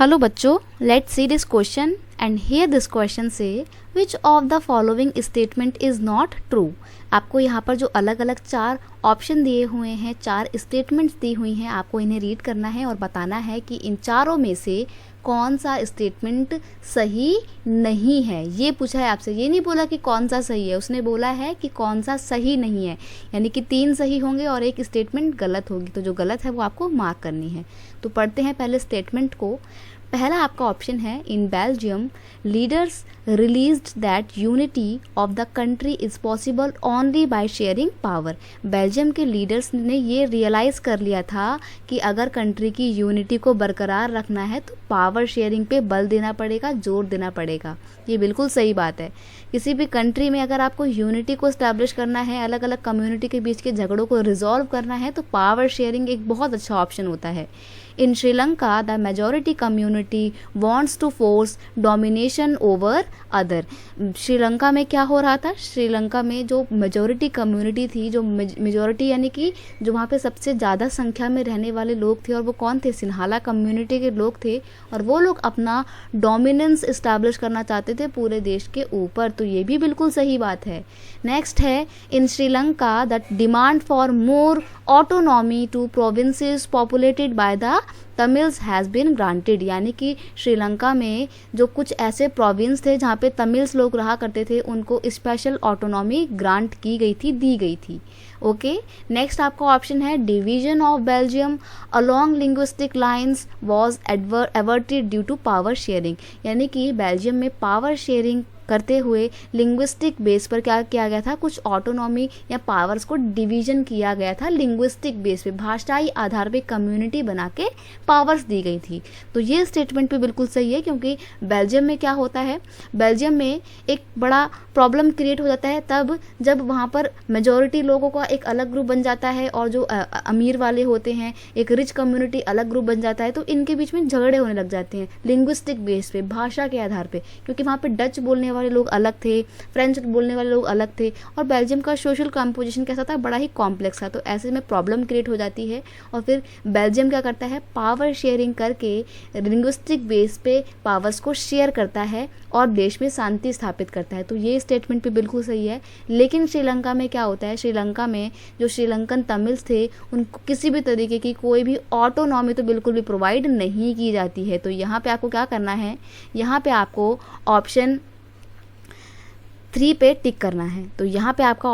Hello बच्चों, let's see this question and here this question say which of the following statement is not true। आपको यहाँ पर जो अलग अलग 4 ऑप्शन दिए हुए हैं, 4 स्टेटमेंट्स दी हुई हैं, आपको इन्हें रीड करना है और बताना है कि इन चारों में से कौन सा स्टेटमेंट सही नहीं है। ये पूछा है आपसे, ये नहीं बोला कि कौन सा सही है, उसने बोला है कि कौन सा सही नहीं है, यानी कि 3 सही होंगे और एक स्टेटमेंट गलत होगी, तो जो गलत है वो आपको मार्क करनी है। तो पढ़ते हैं पहले स्टेटमेंट को। पहला आपका ऑप्शन है in Belgium leaders released that unity of the country is possible only by sharing power. Belgium के लीडर्स ने ये रियलाइज़ कर लिया था कि अगर कंट्री की यूनिटी को बरकरार रखना है तो पावर शेयरिंग पे बल देना पड़ेगा, जोर देना पड़ेगा। ये बिल्कुल सही बात है। किसी भी कंट्री में अगर आपको यूनिटी को इस्टेब्लिश करना है, अलग अलग कम्युनिटी के बीच के झगड़ों को रिजॉल्व करना है, तो पावर शेयरिंग एक बहुत अच्छा ऑप्शन होता है। In Sri Lanka, the majority community wants to force domination over other। Sri Lanka में क्या हो रहा था? श्रीलंका में जो मेजॉरिटी कम्युनिटी थी, जो मेजॉरिटी यानी कि जो वहाँ पे सबसे ज़्यादा संख्या में रहने वाले लोग थे, और वो कौन थे? सिन्हाला कम्युनिटी के लोग थे, और वो लोग अपना डोमिनेंस इस्टेब्लिश करना चाहते थे पूरे देश के ऊपर। तो ये भी बिल्कुल सही बात है। नेक्स्ट है in Sri Lanka the demand for more autonomy to provinces populated by the Tamils has been granted. यानी कि श्रीलंका में जो कुछ ऐसे प्रोविंस थे जहाँ पे तमिल्स लोग रहा करते थे, उनको स्पेशल ऑटोनॉमी ग्रांट की गई थी, दी गई थी। ओके, नेक्स्ट आपका ऑप्शन है division of Belgium along linguistic lines was averted due to power sharing. यानी कि बेल्जियम में पावर शेयरिंग करते हुए लिंग्विस्टिक बेस पर क्या किया गया था? कुछ ऑटोनॉमी या पावर्स को डिवीजन किया गया था लिंग्विस्टिक बेस पे, भाषाई आधार पे कम्युनिटी बना के पावर्स दी गई थी। तो ये स्टेटमेंट भी बिल्कुल सही है, क्योंकि बेल्जियम में क्या होता है, बेल्जियम में एक बड़ा प्रॉब्लम क्रिएट हो जाता है तब जब वहाँ पर मेजॉरिटी लोगों का एक अलग ग्रुप बन जाता है और जो अमीर वाले होते हैं, एक रिच कम्युनिटी अलग ग्रुप बन जाता है, तो इनके बीच में झगड़े होने लग जाते हैं लिंग्विस्टिक बेस पे, भाषा के आधार पे, क्योंकि वहाँ पे डच बोलने वाले लोग अलग थे, फ्रेंच बोलने वाले लोग अलग थे, और बेल्जियम का सोशल कंपोजिशन कैसा था? बड़ा ही कॉम्प्लेक्स था। तो ऐसे में प्रॉब्लम क्रिएट हो जाती है, और फिर बेल्जियम क्या करता है? पावर शेयरिंग करके लिंग्विस्टिक बेस पे पावर्स को शेयर करता है और देश में शांति स्थापित करता है। तो ये स्टेटमेंट भी बिल्कुल सही है। लेकिन श्रीलंका में क्या होता है? श्रीलंका में जो श्रीलंकन तमिल्स थे, उनको किसी भी तरीके की कोई भी ऑटोनॉमी तो बिल्कुल भी प्रोवाइड नहीं की जाती है। तो यहाँ पे आपको क्या करना है? यहाँ पे आपको ऑप्शन 3 पे टिक करना है। तो यहाँ पे आपका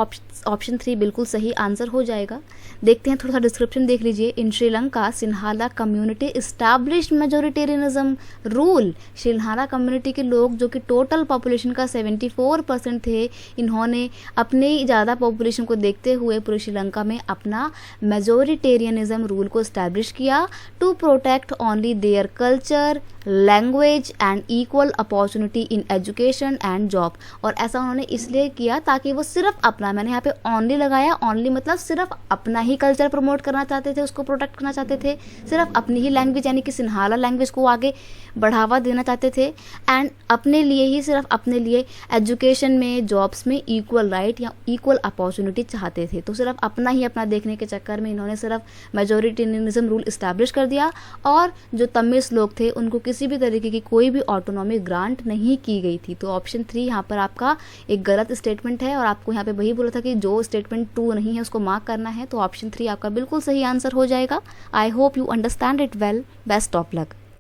ऑप्शन 3 बिल्कुल सही आंसर हो जाएगा। देखते हैं, थोड़ा सा डिस्क्रिप्शन देख लीजिए। In Sri Lanka Sinhala community established majoritarianism rule. Sinhala community के लोग जो कि टोटल पॉपुलेशन का 74% थे, इन्होंने अपने ज़्यादा पॉपुलेशन को देखते हुए पूरे श्रीलंका में अपना मेजोरिटेरियनिज्म रूल को इस्टेब्लिश किया to protect only their culture, language and equal opportunity in education and job. और ऐसा उन्होंने इसलिए किया ताकि वो सिर्फ अपना, मैंने यहाँ पे ओनली लगाया, ओनली मतलब सिर्फ अपना ही कल्चर प्रमोट करना चाहते थे, उसको प्रोटेक्ट करना चाहते थे, सिर्फ अपनी ही लैंग्वेज यानी कि सिन्हाला लैंग्वेज को आगे बढ़ावा देना चाहते थे, एंड अपने लिए ही, सिर्फ अपने लिए एजुकेशन में, जॉब्स में इक्वल राइट या इक्वल अपॉर्चुनिटी चाहते थे। तो सिर्फ अपना ही अपना देखने के चक्कर में इन्होंने सिर्फ मेजोरिटेरियनिज्म रूल इस्टेब्लिश कर दिया, और जो तमिल्स लोग थे उनको किसी भी तरीके की कोई भी ऑटोनॉमी ग्रांट नहीं की गई थी। तो ऑप्शन 3 यहाँ पर आपका एक गलत स्टेटमेंट है, और आपको यहाँ पे वही बोला था कि जो स्टेटमेंट 2 नहीं है उसको मार्क करना है। तो ऑप्शन 3 आपका बिल्कुल सही आंसर हो जाएगा। I hope you understand it well. Best of luck.